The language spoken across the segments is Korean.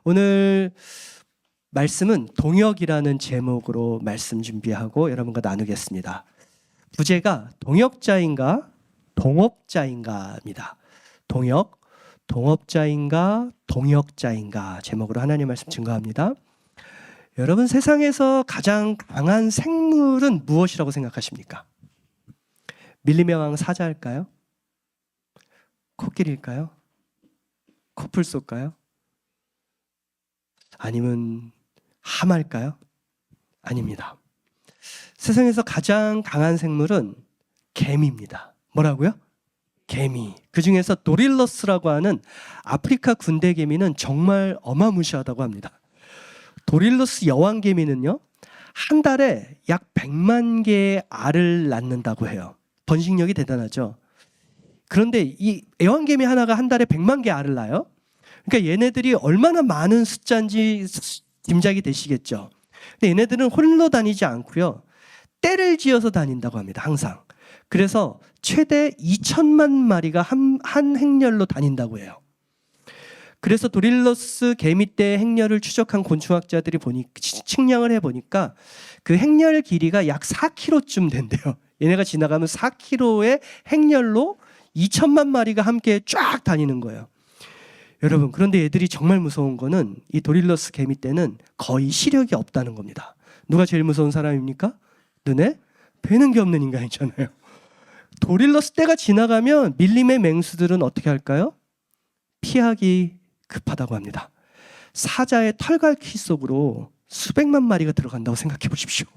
오늘 말씀은 동역이라는 제목으로 말씀 준비하고 여러분과 나누겠습니다. 부제가 동역자인가 동업자인가입니다. 동역, 동업자인가 동역자인가 제목으로 하나님 말씀 증거합니다. 여러분, 세상에서 가장 강한 생물은 무엇이라고 생각하십니까? 밀림의 사자일까요? 코끼리일까요? 코뿔소일까요? 아니면 하마일까요? 아닙니다. 세상에서 가장 강한 생물은 개미입니다. 뭐라고요? 개미. 그 중에서 도릴러스라고 하는 아프리카 군대 개미는 정말 어마무시하다고 합니다. 도릴러스 여왕개미는요, 한 달에 약 100만 개의 알을 낳는다고 해요. 번식력이 대단하죠. 그런데 이 여왕개미 하나가 한 달에 100만 개 알을 낳아요. 그러니까 얘네들이 얼마나 많은 숫자인지 짐작이 되시겠죠. 근데 얘네들은 홀로 다니지 않고요, 떼를 지어서 다닌다고 합니다. 항상. 그래서 최대 2천만 마리가 한 행렬로 다닌다고 해요. 그래서 도릴러스 개미떼 행렬을 추적한 곤충학자들이 측량을 해보니까 그 행렬 길이가 약 4km쯤 된대요. 얘네가 지나가면 4km의 행렬로 2천만 마리가 함께 쫙 다니는 거예요. 여러분, 그런데 얘들이 정말 무서운 거는 이 도릴러스 개미떼는 거의 시력이 없다는 겁니다. 누가 제일 무서운 사람입니까? 눈에 뵈는 게 없는 인간이잖아요. 도릴러스 떼가 지나가면 밀림의 맹수들은 어떻게 할까요? 피하기 급하다고 합니다. 사자의 털갈퀴 속으로 수백만 마리가 들어간다고 생각해 보십시오.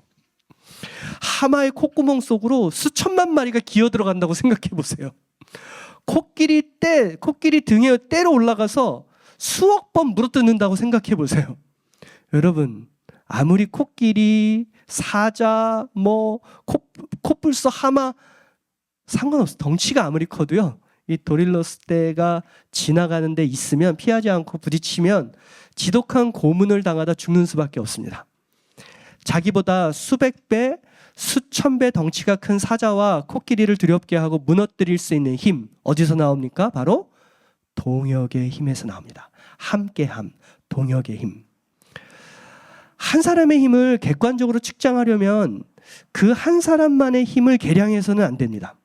하마의 콧구멍 속으로 수천만 마리가 기어 들어간다고 생각해 보세요. 코끼리 등에 떼로 올라가서 수억 번 물어뜯는다고 생각해 보세요. 여러분, 아무리 코끼리, 사자, 코뿔소, 하마 상관없어. 덩치가 아무리 커도요, 이 도릴러스 떼가 지나가는 데 있으면 피하지 않고 부딪히면 지독한 고문을 당하다 죽는 수밖에 없습니다. 자기보다 수백 배, 수천 배 덩치가 큰 사자와 코끼리를 두렵게 하고 무너뜨릴 수 있는 힘, 어디서 나옵니까? 바로 동역의 힘에서 나옵니다. 함께함, 동역의 힘. 한 사람의 힘을 객관적으로 측정하려면 그 한 사람만의 힘을 계량해서는 안 됩니다.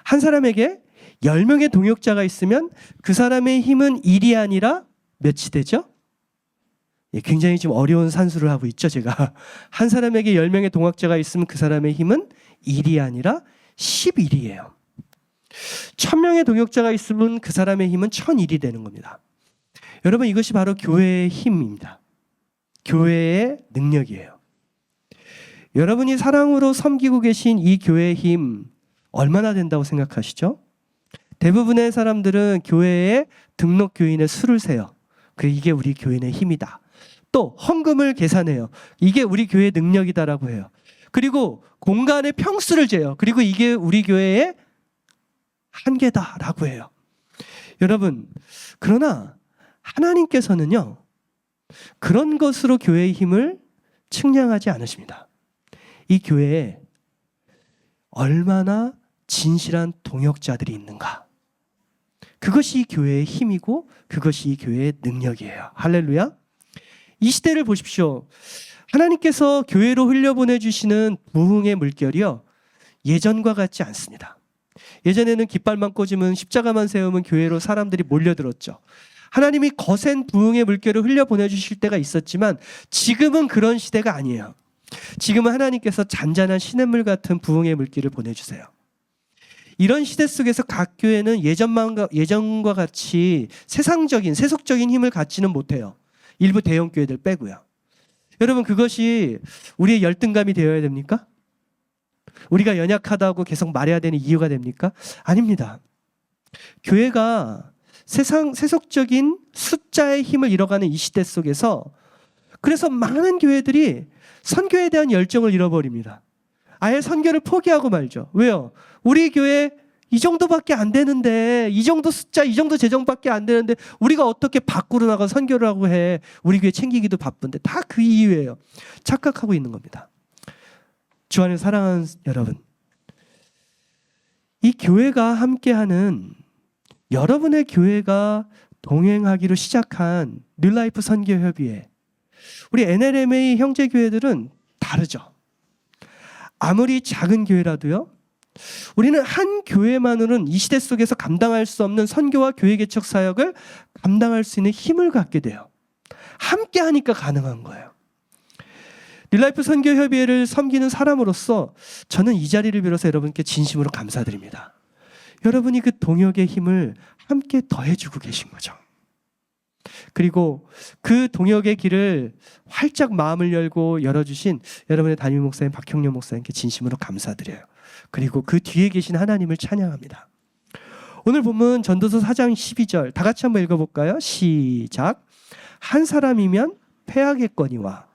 한 사람에게 10명의 동역자가 있으면 그 사람의 힘은 1이 아니라 몇이 되죠? 굉장히 좀 어려운 산수를 하고 있죠, 제가. 한 사람에게 10명의 동역자가 있으면 그 사람의 힘은 1이 아니라 11이에요. 1000명의 동역자가 있으면 그 사람의 힘은 1001이 되는 겁니다. 여러분, 이것이 바로 교회의 힘입니다. 교회의 능력이에요. 여러분이 사랑으로 섬기고 계신 이 교회의 힘 얼마나 된다고 생각하시죠? 대부분의 사람들은 교회에 등록 교인의 수를 세요. 이게 우리 교인의 힘이다. 또 헌금을 계산해요. 이게 우리 교회의 능력이다라고 해요. 그리고 공간의 평수를 재요. 그리고 이게 우리 교회의 한계다라고 해요. 여러분, 그러나 하나님께서는요, 그런 것으로 교회의 힘을 측량하지 않으십니다. 이 교회에 얼마나 진실한 동역자들이 있는가, 그것이 교회의 힘이고 그것이 교회의 능력이에요. 할렐루야. 이 시대를 보십시오. 하나님께서 교회로 흘려보내주시는 부흥의 물결이요, 예전과 같지 않습니다. 예전에는 깃발만 꽂으면, 십자가만 세우면 교회로 사람들이 몰려들었죠. 하나님이 거센 부흥의 물결을 흘려보내주실 때가 있었지만 지금은 그런 시대가 아니에요. 지금은 하나님께서 잔잔한 시냇물 같은 부흥의 물길을 보내주세요. 이런 시대 속에서 각 교회는 예전과 같이 세속적인 힘을 갖지는 못해요. 일부 대형 교회들 빼고요. 여러분, 그것이 우리의 열등감이 되어야 됩니까? 우리가 연약하다고 계속 말해야 되는 이유가 됩니까? 아닙니다. 교회가 세속적인 숫자의 힘을 잃어가는 이 시대 속에서, 그래서 많은 교회들이 선교에 대한 열정을 잃어버립니다. 아예 선교를 포기하고 말죠. 왜요? 우리 교회 이 정도밖에 안 되는데, 이 정도 숫자, 이 정도 재정밖에 안 되는데 우리가 어떻게 밖으로 나가 선교를 하고 해. 우리 교회 챙기기도 바쁜데. 다 그 이유예요. 착각하고 있는 겁니다. 주 안에 사랑하는 여러분, 이 교회가 함께하는, 여러분의 교회가 동행하기로 시작한 뉴라이프 선교협의회, 우리 NLMA 형제교회들은 다르죠. 아무리 작은 교회라도요, 우리는 한 교회만으로는 이 시대 속에서 감당할 수 없는 선교와 교회 개척 사역을 감당할 수 있는 힘을 갖게 돼요. 함께 하니까 가능한 거예요. 뉴라이프 선교협의회를 섬기는 사람으로서 저는 이 자리를 빌어서 여러분께 진심으로 감사드립니다. 여러분이 그 동역의 힘을 함께 더해주고 계신 거죠. 그리고 그 동역의 길을 활짝 마음을 열고 열어주신 여러분의 담임 목사님 박형렬 목사님께 진심으로 감사드려요. 그리고 그 뒤에 계신 하나님을 찬양합니다. 오늘 본문 전도서 4장 12절 다 같이 한번 읽어볼까요? 시작. 한 사람이면 패하겠거니와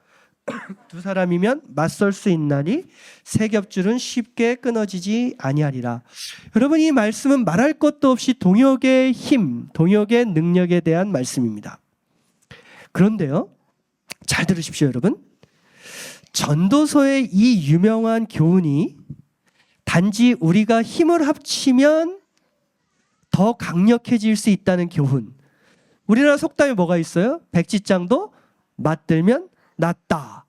두 사람이면 맞설 수 있나니 세 겹줄은 쉽게 끊어지지 아니하리라. 여러분, 이 말씀은 말할 것도 없이 동역의 힘, 동역의 능력에 대한 말씀입니다. 그런데요, 잘 들으십시오 여러분. 전도서의 이 유명한 교훈이 단지 우리가 힘을 합치면 더 강력해질 수 있다는 교훈. 우리나라 속담에 뭐가 있어요? 백지장도 맞들면 낫다.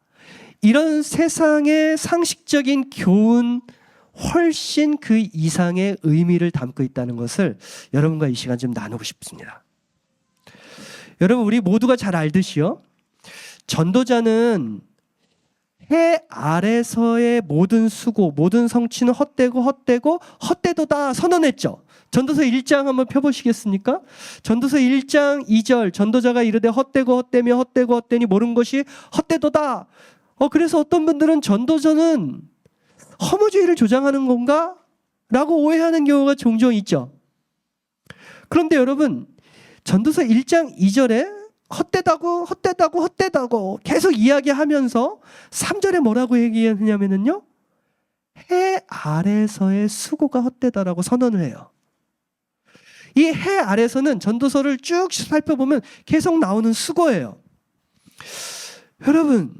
이런 세상의 상식적인 교훈 훨씬 그 이상의 의미를 담고 있다는 것을 여러분과 이 시간 좀 나누고 싶습니다. 여러분, 우리 모두가 잘 알듯이요, 전도자는 해 아래서의 모든 수고, 모든 성취는 헛되도다 선언했죠. 전도서 1장 한번 펴보시겠습니까? 전도서 1장 2절 전도자가 이르되 헛되니 모른 것이 헛되도다. 그래서 어떤 분들은 전도자는 허무주의를 조장하는 건가? 라고 오해하는 경우가 종종 있죠. 그런데 여러분, 전도서 1장 2절에 헛되다고 계속 이야기하면서 3절에 뭐라고 얘기하냐면요, 해 아래서의 수고가 헛되다라고 선언을 해요. 이 해 아래서는 전도서를 쭉 살펴보면 계속 나오는 수고예요. 여러분,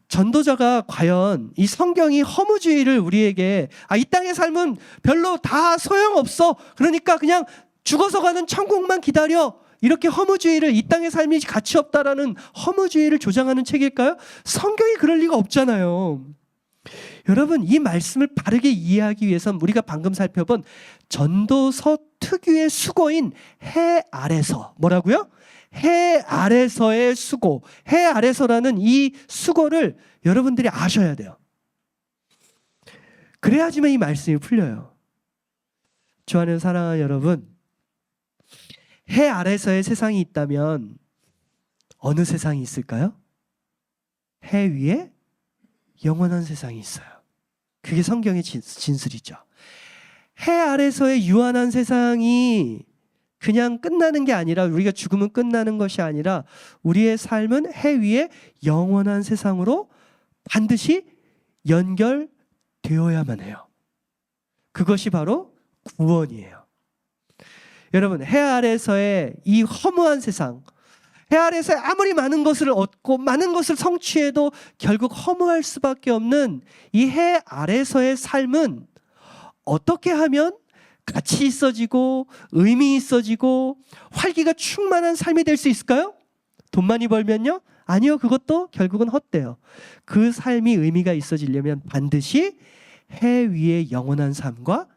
전도자가 과연 이 성경이 허무주의를 우리에게 이 땅의 삶은 별로 다 소용없어, 그러니까 그냥 죽어서 가는 천국만 기다려, 이렇게 허무주의를, 이 땅의 삶이 가치 없다라는 허무주의를 조장하는 책일까요? 성경이 그럴 리가 없잖아요. 여러분, 이 말씀을 바르게 이해하기 위해서는 우리가 방금 살펴본 전도서 특유의 수고인 해 아래서, 뭐라고요? 해 아래서의 수고, 해 아래서라는 이 수고를 여러분들이 아셔야 돼요. 그래야지만 이 말씀이 풀려요. 주안의 사랑하는 여러분, 해 아래서의 세상이 있다면 어느 세상이 있을까요? 해 위에 영원한 세상이 있어요. 그게 성경의 진술이죠. 해 아래서의 유한한 세상이 그냥 끝나는 게 아니라, 우리가 죽으면 끝나는 것이 아니라 우리의 삶은 해 위에 영원한 세상으로 반드시 연결되어야만 해요. 그것이 바로 구원이에요. 여러분, 해 아래서의 이 허무한 세상, 해 아래서 아무리 많은 것을 얻고 많은 것을 성취해도 결국 허무할 수밖에 없는 이 해 아래서의 삶은 어떻게 하면 가치 있어지고 의미 있어지고 활기가 충만한 삶이 될 수 있을까요? 돈 많이 벌면요? 아니요, 그것도 결국은 헛돼요. 그 삶이 의미가 있어지려면 반드시 해 위의 영원한 삶과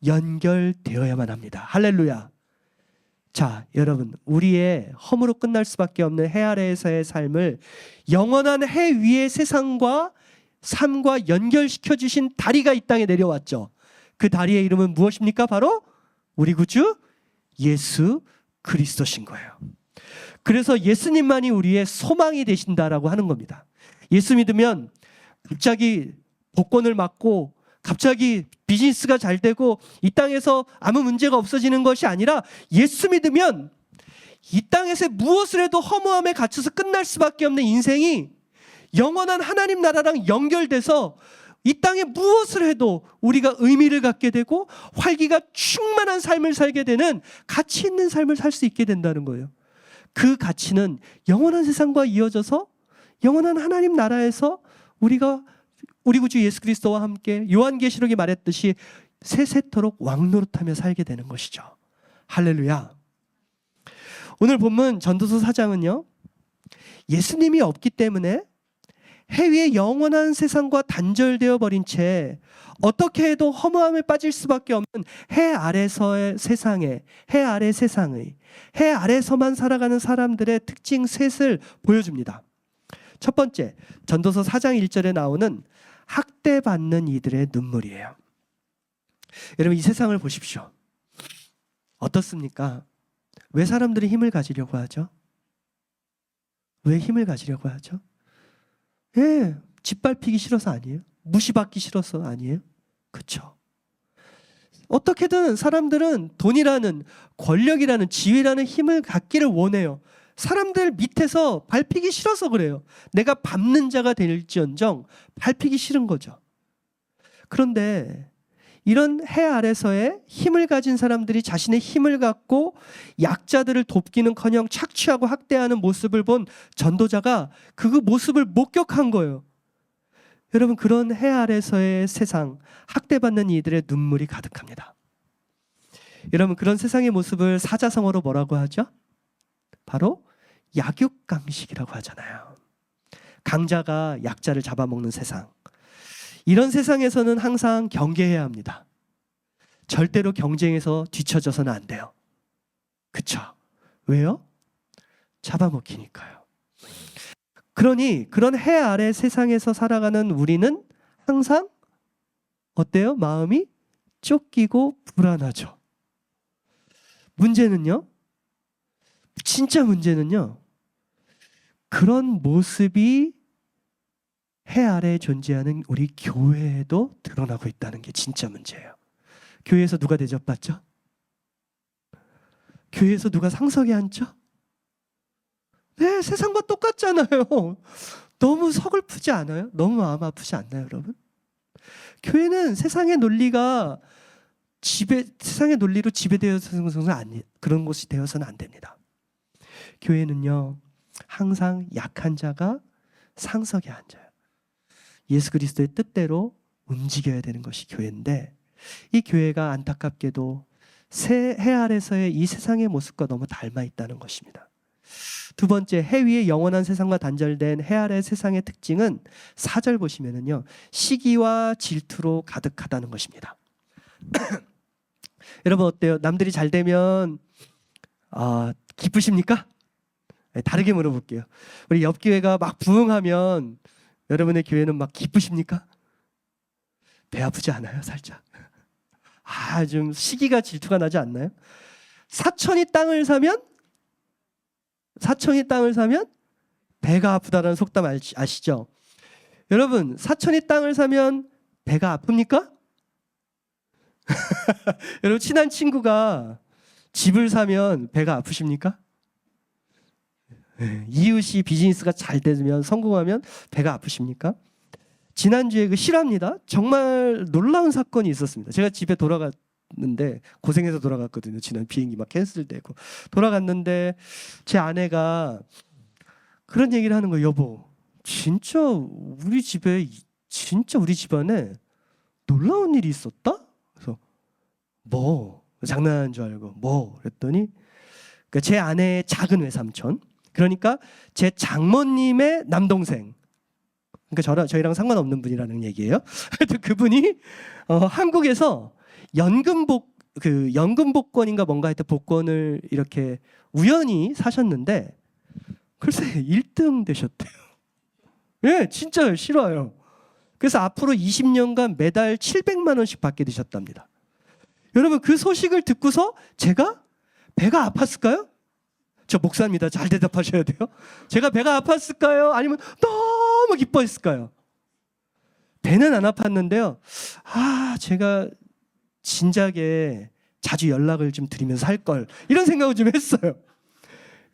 연결되어야만 합니다. 할렐루야. 자, 여러분, 우리의 허무로 끝날 수밖에 없는 해 아래에서의 삶을 영원한 해 위의 세상과 삶과 연결시켜 주신 다리가 이 땅에 내려왔죠. 그 다리의 이름은 무엇입니까? 바로 우리 구주 예수 그리스도신 거예요. 그래서 예수님만이 우리의 소망이 되신다라고 하는 겁니다. 예수 믿으면 갑자기 복권을 맞고 갑자기 비즈니스가 잘 되고 이 땅에서 아무 문제가 없어지는 것이 아니라, 예수 믿으면 이 땅에서 무엇을 해도 허무함에 갇혀서 끝날 수밖에 없는 인생이 영원한 하나님 나라랑 연결돼서 이 땅에 무엇을 해도 우리가 의미를 갖게 되고 활기가 충만한 삶을 살게 되는 가치 있는 삶을 살 수 있게 된다는 거예요. 그 가치는 영원한 세상과 이어져서 영원한 하나님 나라에서 우리가 우리 구주 예수 그리스도와 함께 요한계시록이 말했듯이 세세토록 왕노릇하며 살게 되는 것이죠. 할렐루야. 오늘 본문 전도서 4장은요. 예수님이 없기 때문에 해 위의 영원한 세상과 단절되어 버린 채 어떻게 해도 허무함에 빠질 수밖에 없는 해 아래서의 세상에, 해 아래 세상의, 해 아래서만 살아가는 사람들의 특징 셋을 보여줍니다. 첫 번째, 전도서 4장 1절에 나오는 학대받는 이들의 눈물이에요. 여러분, 이 세상을 보십시오. 어떻습니까? 왜 사람들이 힘을 가지려고 하죠? 왜 힘을 가지려고 하죠? 예, 짓밟히기 싫어서 아니에요? 무시받기 싫어서 아니에요? 그렇죠. 어떻게든 사람들은 돈이라는, 권력이라는, 지위라는 힘을 갖기를 원해요. 사람들 밑에서 밟히기 싫어서 그래요. 내가 밟는 자가 될지언정 밟히기 싫은 거죠. 그런데 이런 해 아래서의 힘을 가진 사람들이 자신의 힘을 갖고 약자들을 돕기는커녕 착취하고 학대하는 모습을 본 전도자가 그 모습을 목격한 거예요. 여러분, 그런 해 아래서의 세상, 학대받는 이들의 눈물이 가득합니다. 여러분, 그런 세상의 모습을 사자성어로 뭐라고 하죠? 바로 약육강식이라고 하잖아요. 강자가 약자를 잡아먹는 세상. 이런 세상에서는 항상 경계해야 합니다. 절대로 경쟁에서 뒤처져서는 안 돼요. 그쵸? 왜요? 잡아먹히니까요. 그러니 그런 해 아래 세상에서 살아가는 우리는 항상 어때요? 마음이 쫓기고 불안하죠. 문제는요, 진짜 문제는요, 그런 모습이 해 아래에 존재하는 우리 교회에도 드러나고 있다는 게 진짜 문제예요. 교회에서 누가 대접받죠? 교회에서 누가 상석에 앉죠? 네, 세상과 똑같잖아요. 너무 서글프지 않아요? 너무 마음 아프지 않나요, 여러분? 교회는 세상의 논리로 지배되어서는 그런 곳이 되어서는 안 됩니다. 교회는요, 항상 약한 자가 상석에 앉아요. 예수 그리스도의 뜻대로 움직여야 되는 것이 교회인데, 이 교회가 안타깝게도 해 아래서의 이 세상의 모습과 너무 닮아 있다는 것입니다. 두 번째, 해 위의 영원한 세상과 단절된 해 아래 세상의 특징은 4절 보시면은요, 시기와 질투로 가득하다는 것입니다. 여러분, 어때요? 남들이 잘 되면 기쁘십니까? 다르게 물어볼게요. 우리 옆 교회가 막 부흥하면 여러분의 교회는 막 기쁘십니까? 배 아프지 않아요? 살짝. 좀 시기가 질투가 나지 않나요? 사촌이 땅을 사면 배가 아프다라는 속담 아시죠? 여러분, 사촌이 땅을 사면 배가 아픕니까? 여러분, 친한 친구가 집을 사면 배가 아프십니까? 이웃이 비즈니스가 잘 되면, 성공하면 배가 아프십니까? 지난주에 그 실화입니다. 정말 놀라운 사건이 있었습니다. 제가 집에 돌아갔는데, 고생해서 돌아갔거든요. 지난 비행기 막 캔슬되고 돌아갔는데 제 아내가 그런 얘기를 하는 거예요. 여보, 진짜 우리 집안에 놀라운 일이 있었다? 그래서 뭐? 장난하는 줄 알고 뭐? 그랬더니 제 아내의 작은 외삼촌, 그러니까 제 장모님의 남동생, 그러니까 저희랑 상관없는 분이라는 얘기예요. 그분이 한국에서 연금 복권인가 뭔가 하여튼 복권을 이렇게 우연히 사셨는데 글쎄 1등 되셨대요. 예, 진짜요. 싫어요. 그래서 앞으로 20년간 매달 700만 원씩 받게 되셨답니다. 여러분, 그 소식을 듣고서 제가 배가 아팠을까요? 저 목사입니다. 잘 대답하셔야 돼요. 제가 배가 아팠을까요? 아니면 너무 기뻐했을까요? 배는 안 아팠는데요. 제가 진작에 자주 연락을 좀 드리면서 할 걸, 이런 생각을 좀 했어요.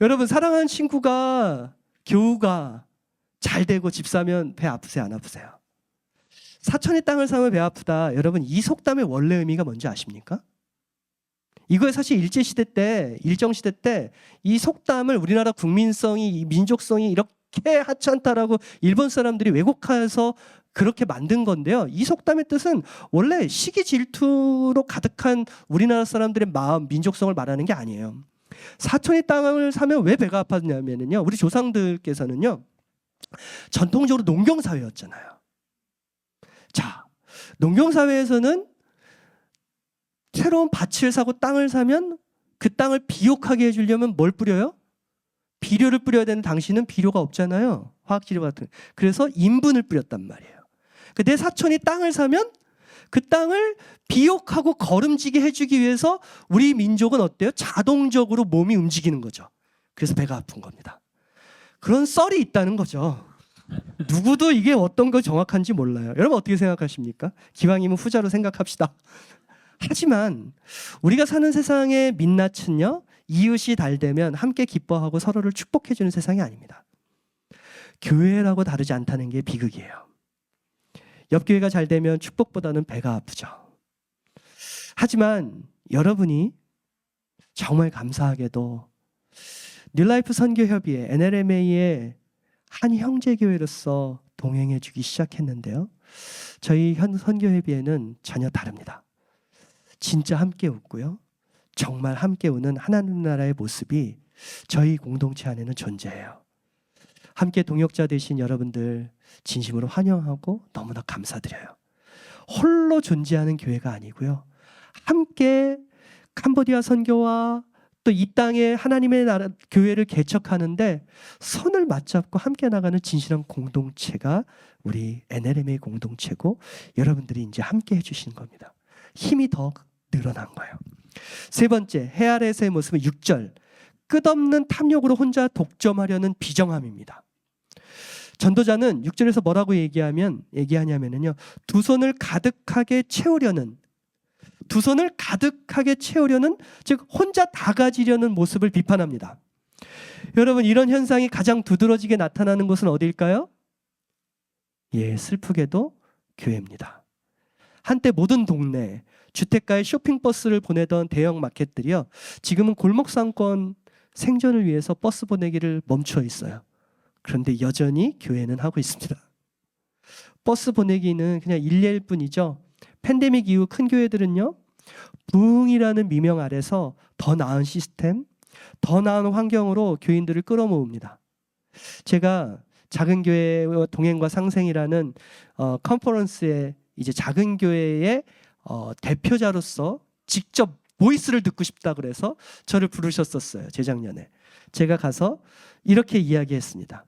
여러분, 사랑하는 친구가, 교우가 잘 되고 집 사면 배 아프세요? 안 아프세요? 사촌의 땅을 사면 배 아프다. 여러분, 이 속담의 원래 의미가 뭔지 아십니까? 이거에 사실 일제시대 때, 일정시대 때 이 속담을 우리나라 국민성이, 민족성이 이렇게 하찮다라고 일본 사람들이 왜곡해서 그렇게 만든 건데요. 이 속담의 뜻은 원래 시기 질투로 가득한 우리나라 사람들의 마음, 민족성을 말하는 게 아니에요. 사촌이 땅을 사면 왜 배가 아팠냐면요, 우리 조상들께서는요 전통적으로 농경사회였잖아요. 자, 농경사회에서는 새로운 밭을 사고 땅을 사면 그 땅을 비옥하게 해주려면 뭘 뿌려요? 비료를 뿌려야 되는 당시는 비료가 없잖아요. 화학지료 같은. 그래서 인분을 뿌렸단 말이에요. 내 사촌이 땅을 사면 그 땅을 비옥하고 거름지게 해주기 위해서 우리 민족은 어때요? 자동적으로 몸이 움직이는 거죠. 그래서 배가 아픈 겁니다. 그런 썰이 있다는 거죠. 누구도 이게 어떤 거 정확한지 몰라요. 여러분 어떻게 생각하십니까? 기왕이면 후자로 생각합시다. 하지만 우리가 사는 세상의 민낯은요, 이웃이 달되면 함께 기뻐하고 서로를 축복해주는 세상이 아닙니다. 교회라고 다르지 않다는 게 비극이에요. 옆 교회가 잘 되면 축복보다는 배가 아프죠. 하지만 여러분이 정말 감사하게도 뉴라이프 선교협의회 NLMA의 한 형제교회로서 동행해주기 시작했는데요, 저희 현 선교협의회는 전혀 다릅니다. 진짜 함께 웃고요, 정말 함께 우는 하나님 나라의 모습이 저희 공동체 안에는 존재해요. 함께 동역자 되신 여러분들 진심으로 환영하고 너무나 감사드려요. 홀로 존재하는 교회가 아니고요, 함께 캄보디아 선교와 또 이 땅에 하나님의 나라 교회를 개척하는데 손을 맞잡고 함께 나가는 진실한 공동체가 우리 NLMA 공동체고, 여러분들이 이제 함께 해주시는 겁니다. 힘이 더 늘어난 거예요. 세 번째, 해 아래에서의 모습은 6절, 끝없는 탐욕으로 혼자 독점하려는 비정함입니다. 전도자는 6절에서 뭐라고 얘기하냐면요, 두 손을 가득하게 채우려는, 즉 혼자 다 가지려는 모습을 비판합니다. 여러분, 이런 현상이 가장 두드러지게 나타나는 곳은 어디일까요? 예, 슬프게도 교회입니다. 한때 모든 동네 주택가에 쇼핑버스를 보내던 대형 마켓들이요, 지금은 골목상권 생존을 위해서 버스 보내기를 멈춰 있어요. 그런데 여전히 교회는 하고 있습니다. 버스 보내기는 그냥 일례일 뿐이죠. 팬데믹 이후 큰 교회들은요, 부흥이라는 미명 아래서 더 나은 시스템, 더 나은 환경으로 교인들을 끌어모읍니다. 제가 작은 교회와 동행과 상생이라는 컨퍼런스에 이제 작은 교회의 대표자로서 직접 보이스를 듣고 싶다 그래서 저를 부르셨었어요. 재작년에 제가 가서 이렇게 이야기했습니다.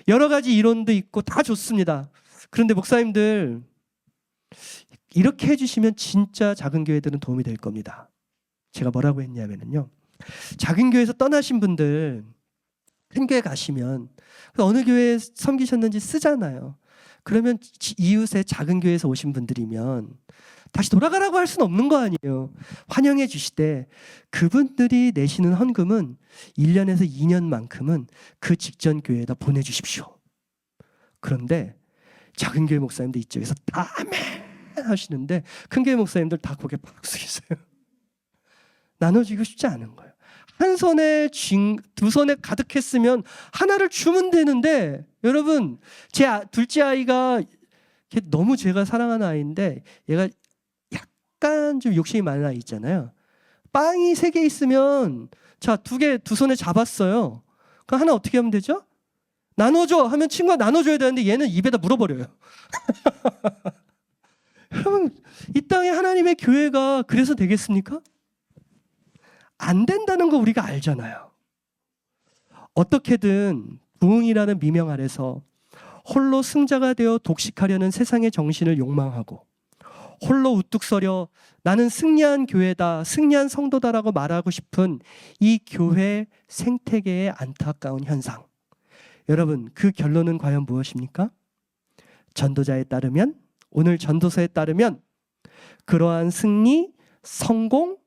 여러 가지 이론도 있고 다 좋습니다. 그런데 목사님들, 이렇게 해주시면 진짜 작은 교회들은 도움이 될 겁니다. 제가 뭐라고 했냐면요, 작은 교회에서 떠나신 분들 큰 교회 가시면 어느 교회에 섬기셨는지 쓰잖아요. 그러면 이웃의 작은 교회에서 오신 분들이면 다시 돌아가라고 할 수는 없는 거 아니에요. 환영해 주시되 그분들이 내시는 헌금은 1년에서 2년만큼은 그 직전 교회에다 보내주십시오. 그런데 작은 교회 목사님들 이쪽에서 다 아멘 하시는데 큰 교회 목사님들 다 고개 팍 숙이세요. 나눠주고 싶지 않은 거예요. 한 손에 두 손에 가득했으면 하나를 주면 되는데, 여러분, 제 둘째 아이가 너무 제가 사랑하는 아이인데 얘가 약간 좀 욕심이 많은 아이 있잖아요. 빵이 3개 있으면 자, 두 손에 잡았어요. 그럼 하나 어떻게 하면 되죠? 나눠줘 하면 친구가 나눠줘야 되는데 얘는 입에다 물어버려요. 여러분, 이 땅에 하나님의 교회가 그래서 되겠습니까? 안 된다는 거 우리가 알잖아요. 어떻게든 부흥이라는 미명 아래서 홀로 승자가 되어 독식하려는 세상의 정신을 욕망하고 홀로 우뚝 서려 나는 승리한 교회다, 승리한 성도다라고 말하고 싶은 이 교회 생태계의 안타까운 현상. 여러분, 그 결론은 과연 무엇입니까? 전도자에 따르면, 오늘 전도서에 따르면 그러한 승리, 성공,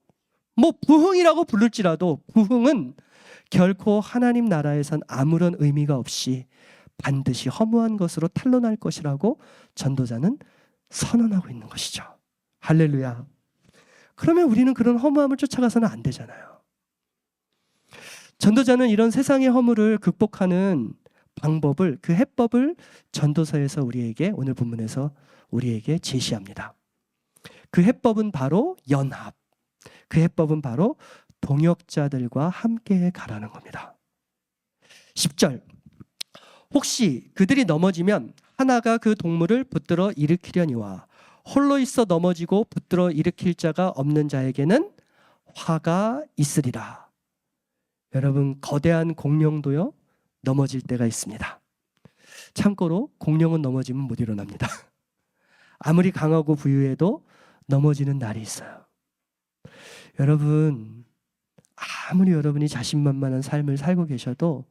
부흥이라고 부를지라도 부흥은 결코 하나님 나라에선 아무런 의미가 없이 반드시 허무한 것으로 탄로날 것이라고 전도자는 선언하고 있는 것이죠. 할렐루야. 그러면 우리는 그런 허무함을 쫓아가서는 안 되잖아요. 전도자는 이런 세상의 허물을 극복하는 방법을, 그 해법을 전도서에서 우리에게, 오늘 본문에서 우리에게 제시합니다. 그 해법은 바로 연합, 그 해법은 바로 동역자들과 함께 가라는 겁니다. 10절. 혹시 그들이 넘어지면 하나가 그 동물을 붙들어 일으키려니와 홀로 있어 넘어지고 붙들어 일으킬 자가 없는 자에게는 화가 있으리라. 여러분, 거대한 공룡도요 넘어질 때가 있습니다. 참고로 공룡은 넘어지면 못 일어납니다. 아무리 강하고 부유해도 넘어지는 날이 있어요. 여러분, 아무리 여러분이 자신만만한 삶을 살고 계셔도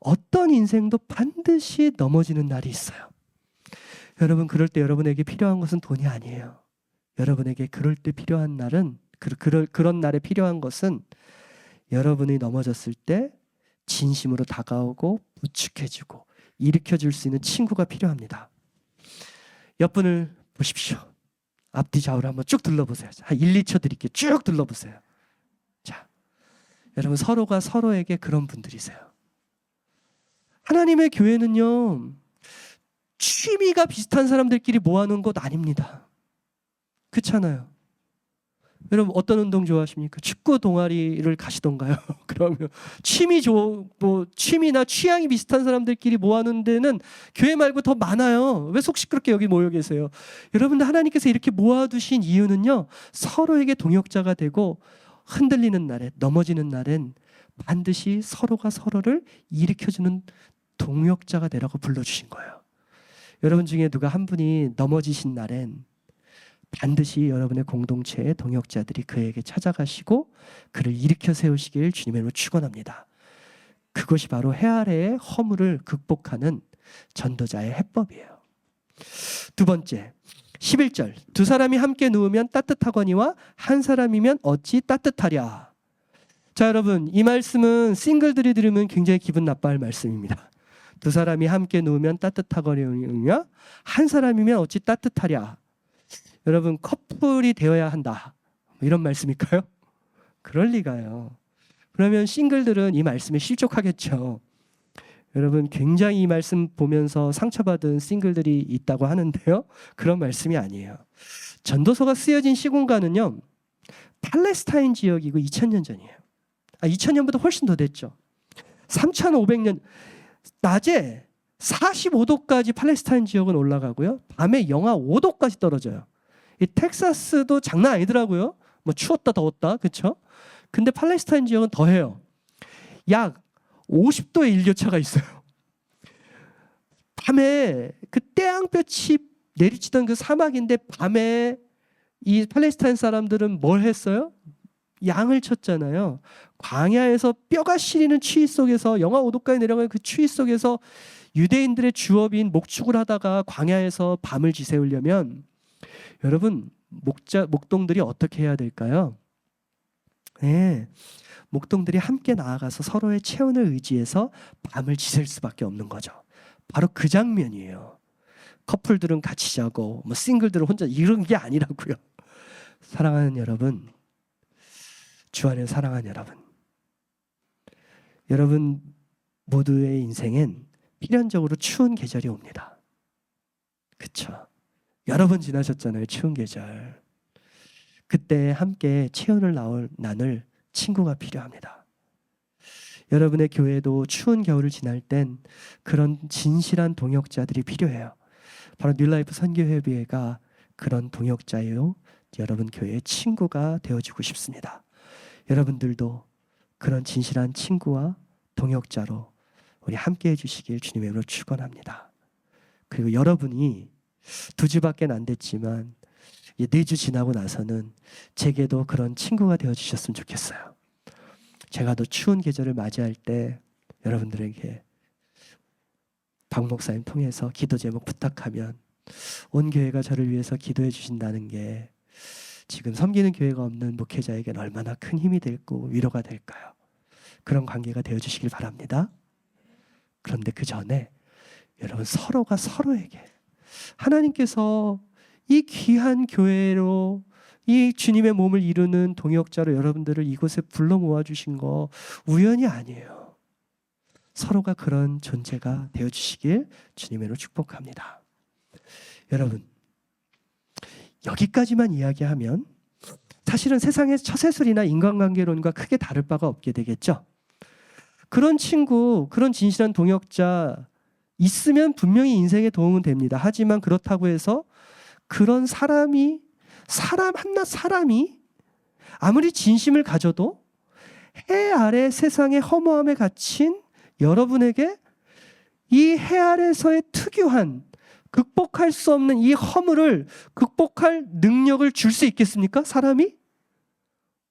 어떤 인생도 반드시 넘어지는 날이 있어요. 여러분, 그럴 때 여러분에게 필요한 것은 돈이 아니에요. 여러분에게 그럴 때 필요한 날은 그런 날에 필요한 것은 여러분이 넘어졌을 때 진심으로 다가오고 부축해주고 일으켜줄 수 있는 친구가 필요합니다. 옆분을 보십시오. 앞뒤 좌우를 한번 쭉 둘러보세요. 한 1, 2초 드릴게요. 쭉 둘러보세요. 자, 여러분, 서로가 서로에게 그런 분들이세요. 하나님의 교회는요, 취미가 비슷한 사람들끼리 모아놓은 곳 아닙니다. 그렇잖아요. 여러분, 어떤 운동 좋아하십니까? 축구 동아리를 가시던가요? 그러면 취미나 취향이 비슷한 사람들끼리 모아놓은 데는 교회 말고 더 많아요. 왜 속 시끄럽게 여기 모여 계세요? 여러분들, 하나님께서 이렇게 모아두신 이유는요, 서로에게 동역자가 되고 흔들리는 날에, 넘어지는 날엔 반드시 서로가 서로를 일으켜주는 동역자가 되라고 불러주신 거예요. 여러분 중에 누가 한 분이 넘어지신 날엔 반드시 여러분의 공동체의 동역자들이 그에게 찾아가시고 그를 일으켜 세우시길 주님의 이름으로 축원합니다. 그것이 바로 해 아래의 허물을 극복하는 전도자의 해법이에요. 두 번째, 11절. 두 사람이 함께 누우면 따뜻하거니와 한 사람이면 어찌 따뜻하랴. 자, 여러분, 이 말씀은 싱글들이 들으면 굉장히 기분 나빠할 말씀입니다. 두 사람이 함께 누우면 따뜻하거니와 한 사람이면 어찌 따뜻하랴. 여러분, 커플이 되어야 한다, 이런 말씀일까요? 그럴 리가요. 그러면 싱글들은 이 말씀에 실족하겠죠. 여러분, 굉장히 이 말씀 보면서 상처받은 싱글들이 있다고 하는데요, 그런 말씀이 아니에요. 전도서가 쓰여진 시공간은요, 팔레스타인 지역이고 2000년 전이에요. 2000년보다 훨씬 더 됐죠. 3500년. 낮에 45도까지 팔레스타인 지역은 올라가고요, 밤에 영하 5도까지 떨어져요. 이 텍사스도 장난 아니더라고요. 뭐 추웠다 더웠다, 그렇죠? 근데 팔레스타인 지역은 더해요. 약 50도의 일교차가 있어요. 밤에 그 태양볕이 내리치던 그 사막인데 밤에 이 팔레스타인 사람들은 뭘 했어요? 양을 쳤잖아요. 광야에서 뼈가 시리는 추위 속에서, 영하 5도까지 내려가는 그 추위 속에서 유대인들의 주업인 목축을 하다가 광야에서 밤을 지새우려면, 여러분, 목동들이 어떻게 해야 될까요? 네, 목동들이 함께 나아가서 서로의 체온을 의지해서 밤을 지샐 수밖에 없는 거죠. 바로 그 장면이에요. 커플들은 같이 자고 뭐 싱글들은 혼자, 이런 게 아니라고요. 사랑하는 여러분, 주 안에 사랑하는 여러분, 여러분 모두의 인생엔 필연적으로 추운 계절이 옵니다. 그렇죠? 여러 번 지나셨잖아요, 추운 계절. 그때 함께 체온을 나눌 친구가 필요합니다. 여러분의 교회도 추운 겨울을 지날 땐 그런 진실한 동역자들이 필요해요. 바로 뉴라이프 선교회비회가 그런 동역자예요. 여러분 교회의 친구가 되어주고 싶습니다. 여러분들도 그런 진실한 친구와 동역자로 우리 함께 해주시길 주님의 이름으로 축원합니다. 그리고 여러분이 2주밖에 안 됐지만 4주 지나고 나서는 제게도 그런 친구가 되어주셨으면 좋겠어요. 제가 더 추운 계절을 맞이할 때 여러분들에게 박 목사님 통해서 기도 제목 부탁하면 온 교회가 저를 위해서 기도해 주신다는 게 지금 섬기는 교회가 없는 목회자에게는 얼마나 큰 힘이 되고 위로가 될까요? 그런 관계가 되어주시길 바랍니다. 그런데 그 전에 여러분, 서로가 서로에게, 하나님께서 이 귀한 교회로, 이 주님의 몸을 이루는 동역자로 여러분들을 이곳에 불러 모아주신 거 우연이 아니에요. 서로가 그런 존재가 되어주시길 주님으로 축복합니다. 여러분, 여기까지만 이야기하면 사실은 세상의 처세술이나 인간관계론과 크게 다를 바가 없게 되겠죠. 그런 친구, 그런 진실한 동역자 있으면 분명히 인생에 도움은 됩니다. 하지만 그렇다고 해서 그런 사람이 아무리 진심을 가져도 해 아래 세상의 허무함에 갇힌 여러분에게 이 해 아래서의 특유한 극복할 수 없는 이 허물을 극복할 능력을 줄 수 있겠습니까? 사람이?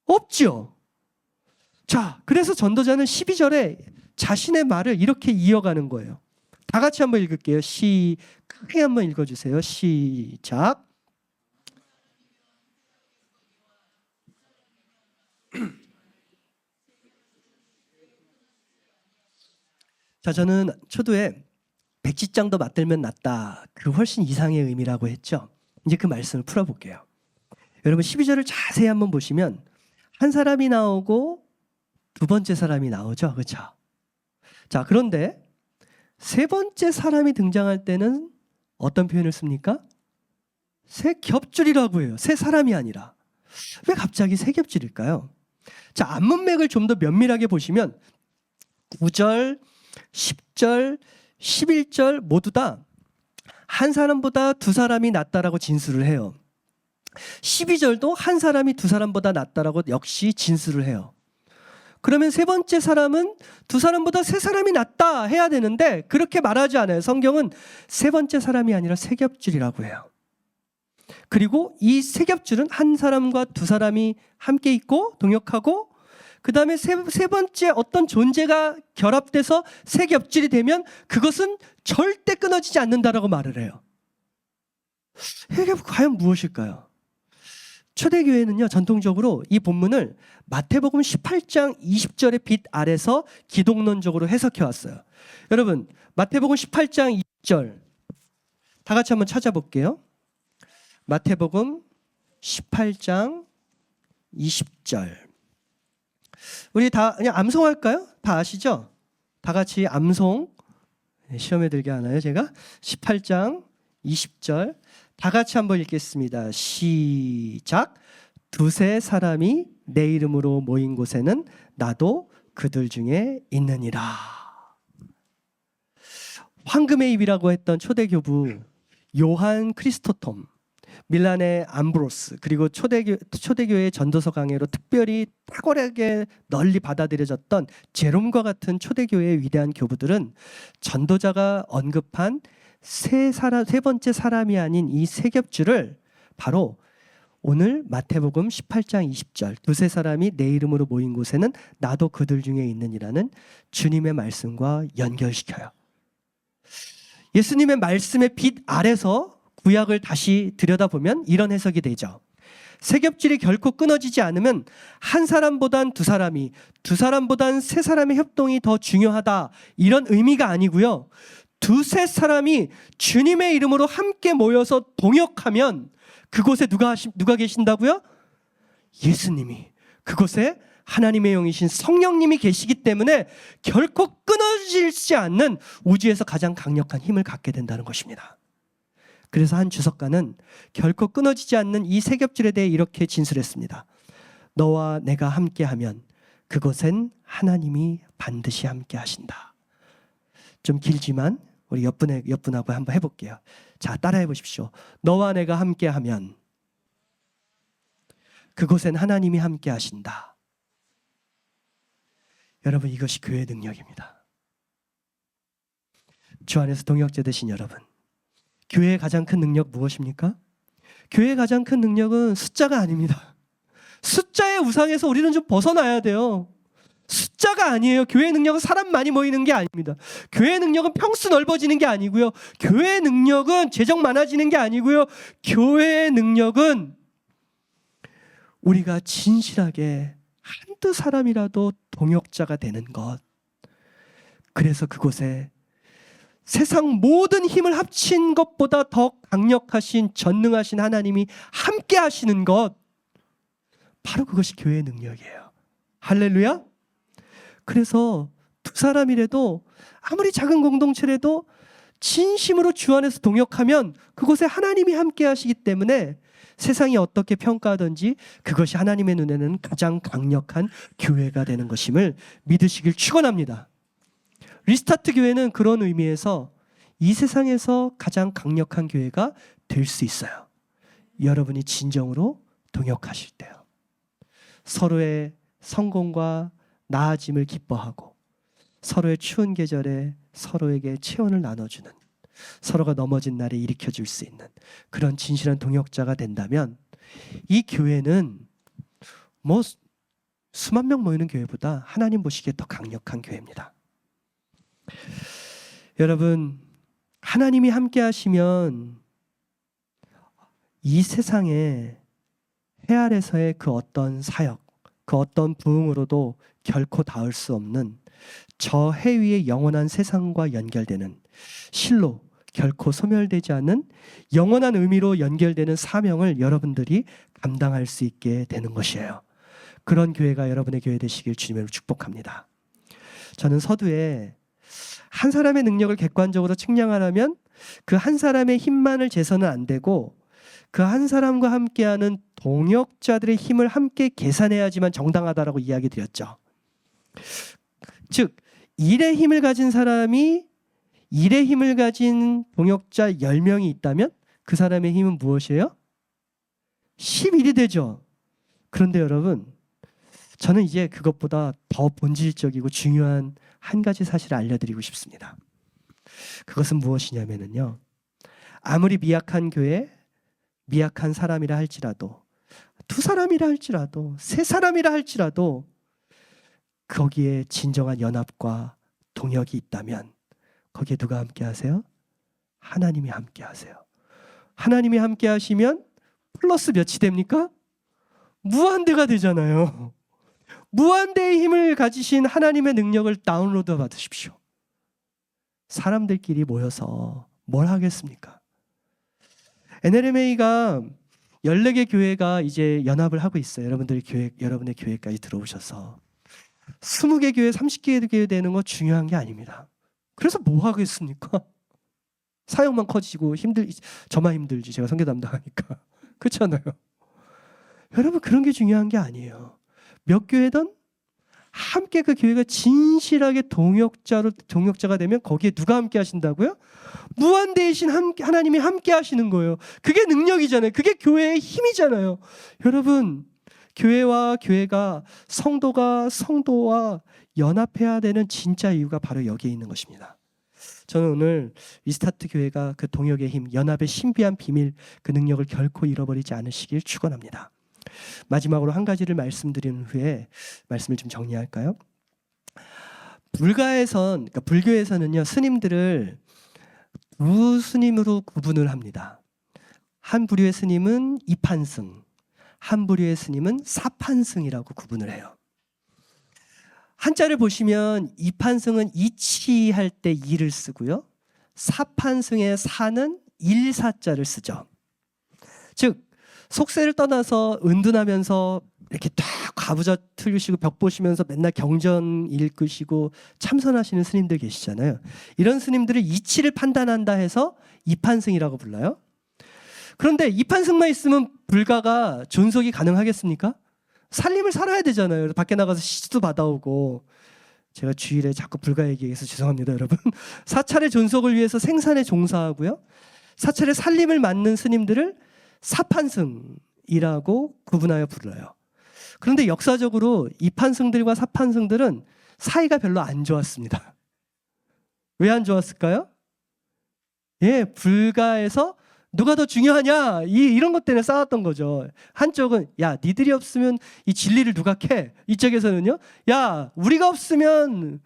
없죠. 자, 그래서 전도자는 12절에 자신의 말을 이렇게 이어가는 거예요. 다 같이 한번 읽을게요. 크게 한번 읽어주세요. 시작. 자, 저는 초두에 백지장도 맞들면 낫다. 그 훨씬 이상의 의미라고 했죠. 이제 그 말씀을 풀어볼게요. 여러분 12절을 자세히 한번 보시면 한 사람이 나오고 두 번째 사람이 나오죠. 그렇죠? 자, 그런데 세 번째 사람이 등장할 때는 어떤 표현을 씁니까? 세 겹줄이라고 해요. 세 사람이 아니라. 왜 갑자기 세 겹줄일까요? 자, 앞문맥을 좀 더 면밀하게 보시면 9절, 10절, 11절 모두 다 한 사람보다 두 사람이 낫다라고 진술을 해요. 12절도 한 사람이 두 사람보다 낫다라고 역시 진술을 해요. 그러면 세 번째 사람은 두 사람보다 세 사람이 낫다 해야 되는데 그렇게 말하지 않아요. 성경은 세 번째 사람이 아니라 세 겹줄이라고 해요. 그리고 이 세 겹줄은 한 사람과 두 사람이 함께 있고 동역하고 그 다음에 세 번째 어떤 존재가 결합돼서 세 겹줄이 되면 그것은 절대 끊어지지 않는다라고 말을 해요. 이게 과연 무엇일까요? 초대교회는요, 전통적으로 이 본문을 마태복음 18장 20절의 빛 아래서 기독론적으로 해석해 왔어요. 여러분, 마태복음 18장 20절 다 같이 한번 찾아볼게요. 마태복음 18장 20절. 우리 다 그냥 암송할까요? 다 아시죠? 다 같이 암송. 시험에 들게 하나요, 제가? 18장 20절 다 같이 한번 읽겠습니다. 시작. 두세 사람이 내 이름으로 모인 곳에는 나도 그들 중에 있느니라. 황금의 입이라고 했던 초대교부 요한 크리스토톰, 밀란의 암브로스, 그리고 초대교회의 전도서 강해로 특별히 탁월하게 널리 받아들여졌던 제롬과 같은 초대교회의 위대한 교부들은 전도자가 언급한 세 번째 사람이 아닌 이 세 겹줄을 바로 오늘 마태복음 18장 20절 두세 사람이 내 이름으로 모인 곳에는 나도 그들 중에 있느니라는 주님의 말씀과 연결시켜요. 예수님의 말씀의 빛 아래서 구약을 다시 들여다보면 이런 해석이 되죠. 세 겹줄이 결코 끊어지지 않으면 한 사람보단 두 사람이, 두 사람보단 세 사람의 협동이 더 중요하다, 이런 의미가 아니고요. 두세 사람이 주님의 이름으로 함께 모여서 동역하면 그곳에 누가 계신다고요? 예수님이, 그곳에 하나님의 영이신 성령님이 계시기 때문에 결코 끊어지지 않는 우주에서 가장 강력한 힘을 갖게 된다는 것입니다. 그래서 한 주석가는 결코 끊어지지 않는 이 세 겹줄에 대해 이렇게 진술했습니다. 너와 내가 함께하면 그곳엔 하나님이 반드시 함께 하신다. 좀 길지만 우리 옆분하고 한번 해볼게요. 자, 따라해 보십시오. 너와 내가 함께하면 그곳엔 하나님이 함께 하신다. 여러분, 이것이 교회의 능력입니다. 주 안에서 동역자 되신 여러분, 교회의 가장 큰 능력 무엇입니까? 교회의 가장 큰 능력은 숫자가 아닙니다. 숫자의 우상에서 우리는 좀 벗어나야 돼요. 숫자가 아니에요. 교회의 능력은 사람 많이 모이는 게 아닙니다. 교회의 능력은 평수 넓어지는 게 아니고요. 교회의 능력은 재정 많아지는 게 아니고요. 교회의 능력은 우리가 진실하게 한두 사람이라도 동역자가 되는 것. 그래서 그곳에 세상 모든 힘을 합친 것보다 더 강력하신 전능하신 하나님이 함께 하시는 것, 바로 그것이 교회의 능력이에요. 할렐루야. 그래서 두 사람이라도 아무리 작은 공동체라도 진심으로 주 안에서 동역하면 그곳에 하나님이 함께 하시기 때문에 세상이 어떻게 평가하든지 그것이 하나님의 눈에는 가장 강력한 교회가 되는 것임을 믿으시길 축원합니다. 리스타트 교회는 그런 의미에서 이 세상에서 가장 강력한 교회가 될 수 있어요. 여러분이 진정으로 동역하실 때요. 서로의 성공과 나아짐을 기뻐하고 서로의 추운 계절에 서로에게 체온을 나눠주는, 서로가 넘어진 날에 일으켜줄 수 있는 그런 진실한 동역자가 된다면 이 교회는 뭐 수만 명 모이는 교회보다 하나님 보시기에 더 강력한 교회입니다. 여러분, 하나님이 함께 하시면 이 세상에 해 아래서의 그 어떤 사역, 그 어떤 부흥으로도 결코 닿을 수 없는 저 해 위의 영원한 세상과 연결되는, 실로 결코 소멸되지 않는 영원한 의미로 연결되는 사명을 여러분들이 감당할 수 있게 되는 것이에요. 그런 교회가 여러분의 교회 되시길 주님으로 축복합니다. 저는 서두에 한 사람의 능력을 객관적으로 측량하려면 그 한 사람의 힘만을 재서는 안 되고 그 한 사람과 함께하는 동역자들의 힘을 함께 계산해야지만 정당하다라고 이야기 드렸죠. 즉, 일의 힘을 가진 사람이 일의 힘을 가진 동역자 10명이 있다면 그 사람의 힘은 무엇이에요? 11이 되죠. 그런데 여러분, 저는 이제 그것보다 더 본질적이고 중요한 한 가지 사실을 알려드리고 싶습니다. 그것은 무엇이냐면요, 아무리 미약한 교회, 미약한 사람이라 할지라도, 2사람이라 할지라도, 3사람이라 할지라도 거기에 진정한 연합과 동역이 있다면 거기에 누가 함께 하세요? 하나님이 함께 하세요. 하나님이 함께 하시면 플러스 몇이 됩니까? 무한대가 되잖아요. 무한대의 힘을 가지신 하나님의 능력을 다운로드 받으십시오. 사람들끼리 모여서 뭘 하겠습니까? NLMA가 14개 교회가 이제 연합을 하고 있어요. 여러분의 교회까지 들어오셔서 20개 교회, 30개 교회 되는 거 중요한 게 아닙니다. 그래서 뭐 하겠습니까? 사역만 커지고 저만 힘들지, 제가 선교 담당하니까. 그렇잖아요. 여러분, 그런 게 중요한 게 아니에요. 몇 교회든 함께 그 교회가 진실하게 동역자가 되면 거기에 누가 함께 하신다고요? 무한대이신 하나님이 함께 하시는 거예요. 그게 능력이잖아요. 그게 교회의 힘이잖아요. 여러분, 교회와 교회가, 성도가 성도와 연합해야 되는 진짜 이유가 바로 여기에 있는 것입니다. 저는 오늘 리스타트 교회가 그 동역의 힘, 연합의 신비한 비밀, 그 능력을 결코 잃어버리지 않으시길 축원합니다. 마지막으로 한 가지를 말씀드린 후에 말씀을 좀 정리할까요? 그러니까 불교에서는요, 스님들을 두 스님으로 구분을 합니다. 한 부류의 스님은 이판승, 한 부류의 스님은 사판승이라고 구분을 해요. 한자를 보시면 이판승은 이치할 때 이를 쓰고요, 사판승의 사는 일사자를 쓰죠. 즉, 속세를 떠나서 은둔하면서 이렇게 딱 가부좌 틀으시고 벽 보시면서 맨날 경전 읽으시고 참선하시는 스님들 계시잖아요. 이런 스님들을 이치를 판단한다 해서 이판승이라고 불러요. 그런데 이판승만 있으면 불가가 존속이 가능하겠습니까? 살림을 살아야 되잖아요. 밖에 나가서 시주도 받아오고. 제가 주일에 자꾸 불가 얘기해서 죄송합니다, 여러분. 사찰의 존속을 위해서 생산에 종사하고요, 사찰의 살림을 맡는 스님들을 사판승이라고 구분하여 불러요. 그런데 역사적으로 이판승들과 사판승들은 사이가 별로 안 좋았습니다. 왜 안 좋았을까요? 불가에서 누가 더 중요하냐, 이런 것 때문에 싸웠던 거죠. 한쪽은 야, 니들이 없으면 이 진리를 누가 캐? 이쪽에서는요, 야, 우리가 없으면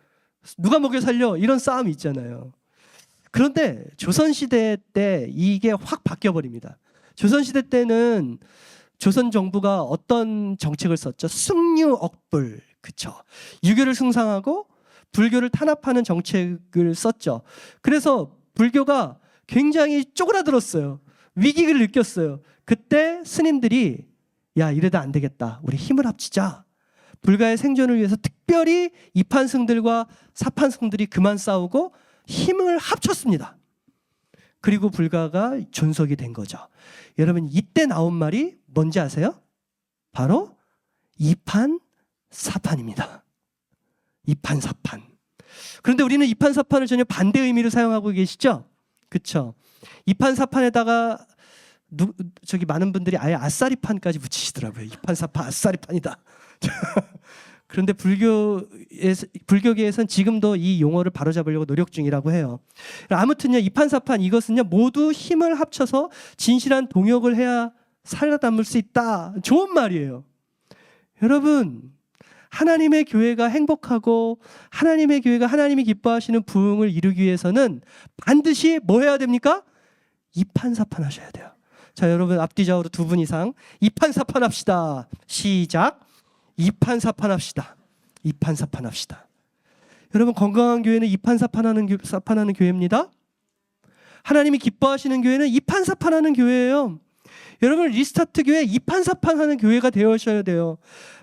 누가 먹여 살려? 이런 싸움이 있잖아요. 그런데 조선시대 때 이게 확 바뀌어버립니다. 조선시대 때는 조선 정부가 어떤 정책을 썼죠? 승유억불, 그쵸? 유교를 숭상하고 불교를 탄압하는 정책을 썼죠. 그래서 불교가 굉장히 쪼그라들었어요. 위기를 느꼈어요. 그때 스님들이 야, 이래도 안 되겠다, 우리 힘을 합치자. 불가의 생존을 위해서 특별히 이판승들과 사판승들이 그만 싸우고 힘을 합쳤습니다. 그리고 불가가 존속이 된 거죠. 여러분 이때 나온 말이 뭔지 아세요? 바로 이판사판입니다. 이판사판. 그런데 우리는 이판사판을 전혀 반대 의미로 사용하고 계시죠? 그렇죠? 이판사판에다가 많은 분들이 아예 아싸리판까지 붙이시더라고요. 이판사판 아싸리판이다. 그런데 불교계에서는 지금도 이 용어를 바로잡으려고 노력 중이라고 해요. 아무튼요, 이판사판 이것은요 모두 힘을 합쳐서 진실한 동역을 해야 살아남을 수 있다. 좋은 말이에요. 여러분, 하나님의 교회가 행복하고 하나님의 교회가 하나님이 기뻐하시는 부흥을 이루기 위해서는 반드시 뭐 해야 됩니까? 이판사판 하셔야 돼요. 자, 여러분 앞뒤좌우로 2분 이상 이판사판 합시다. 시작. 이판사판 합시다. 이판사판 합시다. 여러분 건강한 교회는 이판사판하는 교회입니다. 하나님이 기뻐하시는 교회는 이판사판하는 교회예요. 여러분 리스타트 교회 이판사판하는 교회가 되어셔야 돼요.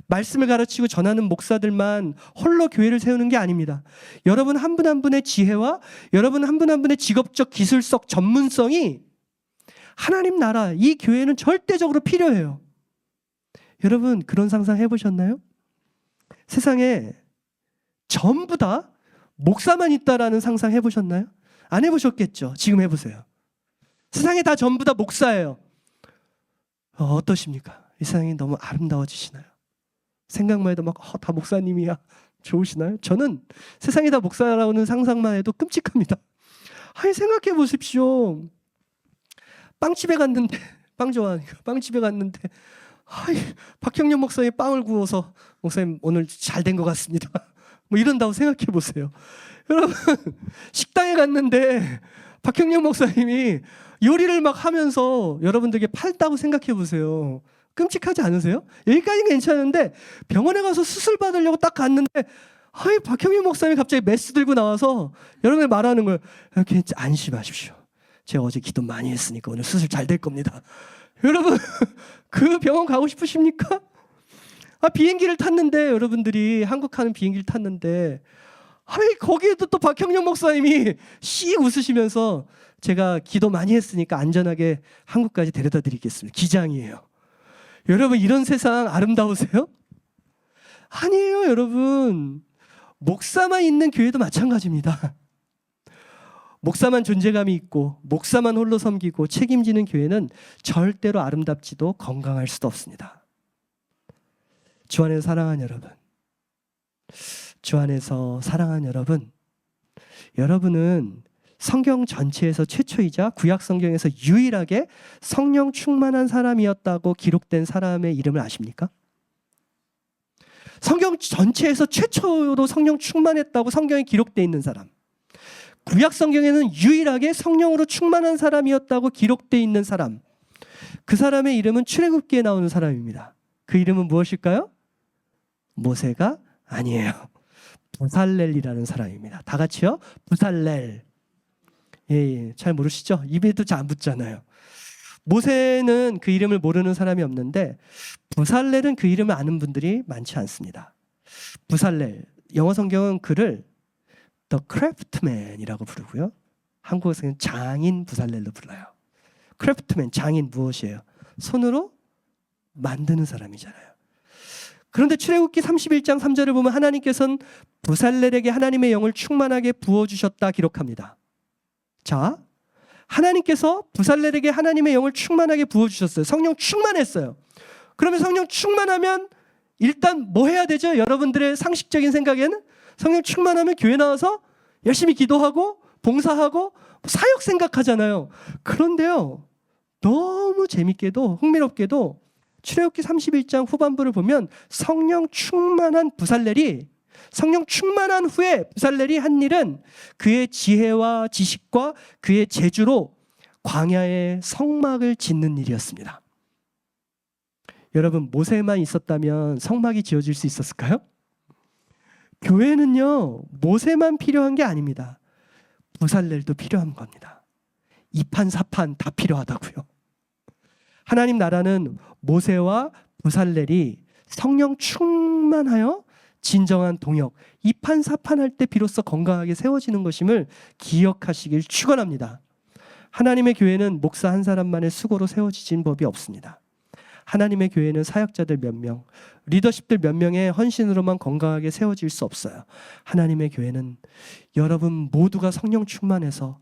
말씀을 가르치고 전하는 목사들만 홀로 교회를 세우는 게 아닙니다. 여러분 한 분 한 분의 지혜와 여러분 한 분 한 분의 직업적 기술적 전문성이 하나님 나라 이 교회는 절대적으로 필요해요. 여러분 그런 상상 해보셨나요? 세상에 전부 다 목사만 있다라는 상상 해보셨나요? 안 해보셨겠죠? 지금 해보세요. 세상에 다 전부 다 목사예요. 어떠십니까? 이 세상이 너무 아름다워지시나요? 생각만 해도 막 다 목사님이야 좋으시나요? 저는 세상이 다 목사라는 상상만 해도 끔찍합니다. 아니 생각해 보십시오. 빵집에 갔는데 빵 좋아하니까 빵집에 갔는데 박형렬 목사님 빵을 구워서 목사님 오늘 잘 된 것 같습니다. 뭐 이런다고 생각해 보세요. 여러분 식당에 갔는데 박형렬 목사님이 요리를 막 하면서 여러분들에게 팔다고 생각해 보세요. 끔찍하지 않으세요? 여기까지는 괜찮은데 병원에 가서 수술 받으려고 딱 갔는데 박형렬 목사님이 갑자기 메스 들고 나와서 여러분이 말하는 걸 안심하십시오. 제가 어제 기도 많이 했으니까 오늘 수술 잘 될 겁니다. 여러분 그 병원 가고 싶으십니까? 비행기를 탔는데 여러분들이 한국 가는 비행기를 탔는데 거기에도 또 박형렬 목사님이 씩 웃으시면서 제가 기도 많이 했으니까 안전하게 한국까지 데려다 드리겠습니다. 기장이에요. 여러분 이런 세상 아름다우세요? 아니에요. 여러분 목사만 있는 교회도 마찬가지입니다. 목사만 존재감이 있고 목사만 홀로 섬기고 책임지는 교회는 절대로 아름답지도 건강할 수도 없습니다. 주 안에서 사랑하는 여러분, 주 안에서 사랑하는 여러분, 여러분은 성경 전체에서 최초이자 구약 성경에서 유일하게 성령 충만한 사람이었다고 기록된 사람의 이름을 아십니까? 성경 전체에서 최초로 성령 충만했다고 성경에 기록되어 있는 사람, 구약 성경에는 유일하게 성령으로 충만한 사람이었다고 기록되어 있는 사람, 그 사람의 이름은 출애굽기에 나오는 사람입니다. 그 이름은 무엇일까요? 모세가 아니에요. 부살렐이라는 사람입니다. 다 같이요. 부살렐. 예, 잘 모르시죠? 입에도 잘 안 붙잖아요. 모세는 그 이름을 모르는 사람이 없는데 부살렐은 그 이름을 아는 분들이 많지 않습니다. 부살렐, 영어 성경은 그를 The Craftsman이라고 부르고요. 한국에서는 장인 부살렐로 불러요. Craftsman, 장인 무엇이에요? 손으로 만드는 사람이잖아요. 그런데 출애굽기 31장 3절을 보면 하나님께서는 부살렐에게 하나님의 영을 충만하게 부어주셨다 기록합니다. 자, 하나님께서 부살렐에게 하나님의 영을 충만하게 부어주셨어요. 성령 충만했어요. 그러면 성령 충만하면 일단 뭐 해야 되죠? 여러분들의 상식적인 생각에는 성령 충만하면 교회 나와서 열심히 기도하고 봉사하고 사역 생각하잖아요. 그런데요, 너무 재밌게도 흥미롭게도 출애굽기 31장 후반부를 보면 성령 충만한 부살렐이, 성령 충만한 후에 부살렐이 한 일은 그의 지혜와 지식과 그의 재주로 광야에 성막을 짓는 일이었습니다. 여러분, 모세만 있었다면 성막이 지어질 수 있었을까요? 교회는요, 모세만 필요한 게 아닙니다. 부살렐도 필요한 겁니다. 이판사판 다 필요하다고요. 하나님 나라는 모세와 부살렐이 성령 충만하여 진정한 동역, 이판사판할 때 비로소 건강하게 세워지는 것임을 기억하시길 축원합니다. 하나님의 교회는 목사 한 사람만의 수고로 세워지진 법이 없습니다. 하나님의 교회는 사역자들 몇 명, 리더십들 몇 명의 헌신으로만 건강하게 세워질 수 없어요. 하나님의 교회는 여러분 모두가 성령 충만해서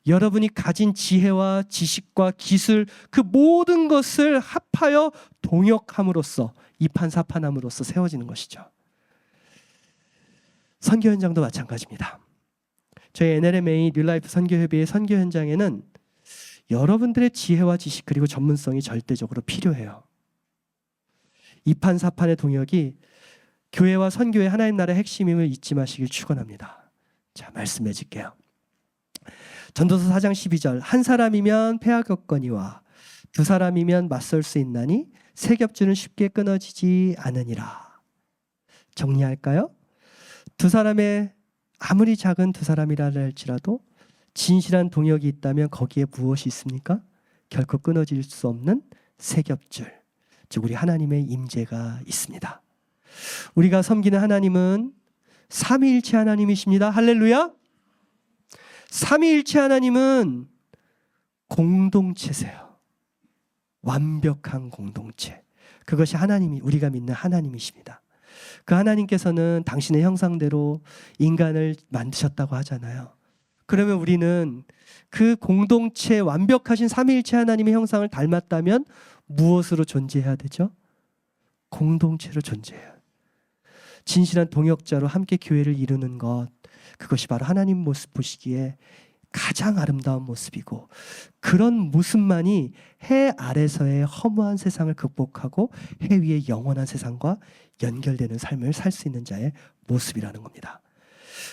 여러분이 가진 지혜와 지식과 기술 그 모든 것을 합하여 동역함으로써 이판사판함으로써 세워지는 것이죠. 선교 현장도 마찬가지입니다. 저희 NLMA 뉴라이프 선교협의회 선교 현장에는 여러분들의 지혜와 지식 그리고 전문성이 절대적으로 필요해요. 이판사판의 동역이 교회와 선교의 하나님 나라의 핵심임을 잊지 마시길 축원합니다. 자, 말씀해 줄게요. 전도서 4장 12절 한 사람이면 패하겠거니와 두 사람이면 맞설 수 있나니 세 겹줄은 쉽게 끊어지지 않으니라. 정리할까요? 두 사람의 아무리 작은 두 사람이라 할지라도 진실한 동역이 있다면 거기에 무엇이 있습니까? 결코 끊어질 수 없는 세 겹줄, 즉 우리 하나님의 임재가 있습니다. 우리가 섬기는 하나님은 삼위일체 하나님이십니다. 할렐루야. 삼위일체 하나님은 공동체세요. 완벽한 공동체. 그것이 하나님이 우리가 믿는 하나님이십니다. 그 하나님께서는 당신의 형상대로 인간을 만드셨다고 하잖아요. 그러면 우리는 그 공동체 완벽하신 삼위일체 하나님의 형상을 닮았다면 무엇으로 존재해야 되죠? 공동체로 존재해요. 진실한 동역자로 함께 교회를 이루는 것, 그것이 바로 하나님 모습 보시기에 가장 아름다운 모습이고, 그런 모습만이 해 아래서의 허무한 세상을 극복하고 해 위의 영원한 세상과 연결되는 삶을 살 수 있는 자의 모습이라는 겁니다.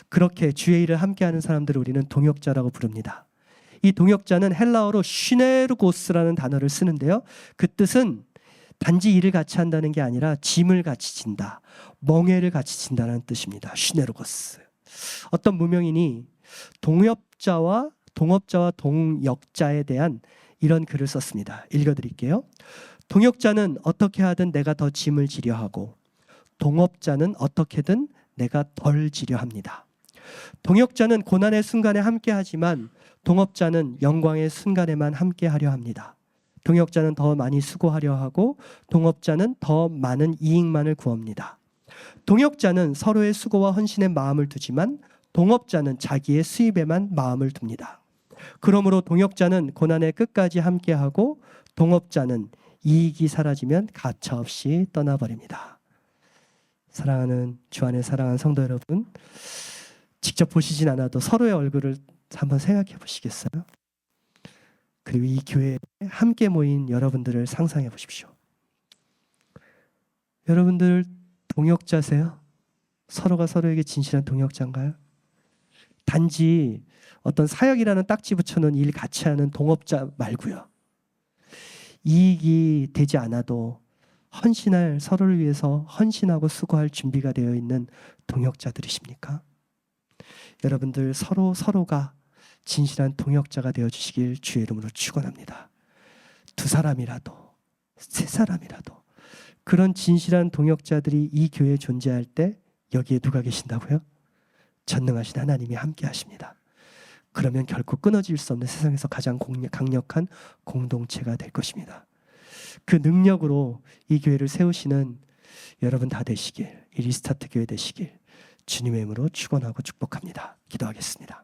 그렇게 주의 일을 함께하는 사람들을 우리는 동역자라고 부릅니다. 이 동역자는 헬라어로 슈네르고스라는 단어를 쓰는데요. 그 뜻은 단지 일을 같이 한다는 게 아니라 짐을 같이 진다, 멍에를 같이 진다는 뜻입니다. 슈네르고스. 어떤 무명인이 동역자와 동역자에 대한 이런 글을 썼습니다. 읽어드릴게요. 동역자는 어떻게 하든 내가 더 짐을 지려 하고 동업자는 어떻게든 내가 덜 지려 합니다. 동역자는 고난의 순간에 함께 하지만 동업자는 영광의 순간에만 함께 하려 합니다. 동역자는 더 많이 수고하려 하고 동업자는 더 많은 이익만을 구합니다. 동역자는 서로의 수고와 헌신에 마음을 두지만 동업자는 자기의 수입에만 마음을 둡니다. 그러므로 동역자는 고난의 끝까지 함께하고 동업자는 이익이 사라지면 가차없이 떠나버립니다. 사랑하는 주 안에 사랑하는 성도 여러분, 직접 보시진 않아도 서로의 얼굴을 한번 생각해 보시겠어요? 그리고 이 교회에 함께 모인 여러분들을 상상해 보십시오. 여러분들 동역자세요? 서로가 서로에게 진실한 동역자인가요? 단지 어떤 사역이라는 딱지 붙여놓은 일 같이 하는 동업자 말고요. 이익이 되지 않아도 헌신할, 서로를 위해서 헌신하고 수고할 준비가 되어 있는 동역자들이십니까? 여러분들 서로가 진실한 동역자가 되어주시길 주의 이름으로 축원합니다. 두 사람이라도 세 사람이라도 그런 진실한 동역자들이 이 교회에 존재할 때 여기에 누가 계신다고요? 전능하신 하나님이 함께 하십니다. 그러면 결코 끊어질 수 없는 세상에서 가장 강력한 공동체가 될 것입니다. 그 능력으로 이 교회를 세우시는 여러분 다 되시길, 이 리스타트 교회 되시길 주님의 이름으로 축원하고 축복합니다. 기도하겠습니다.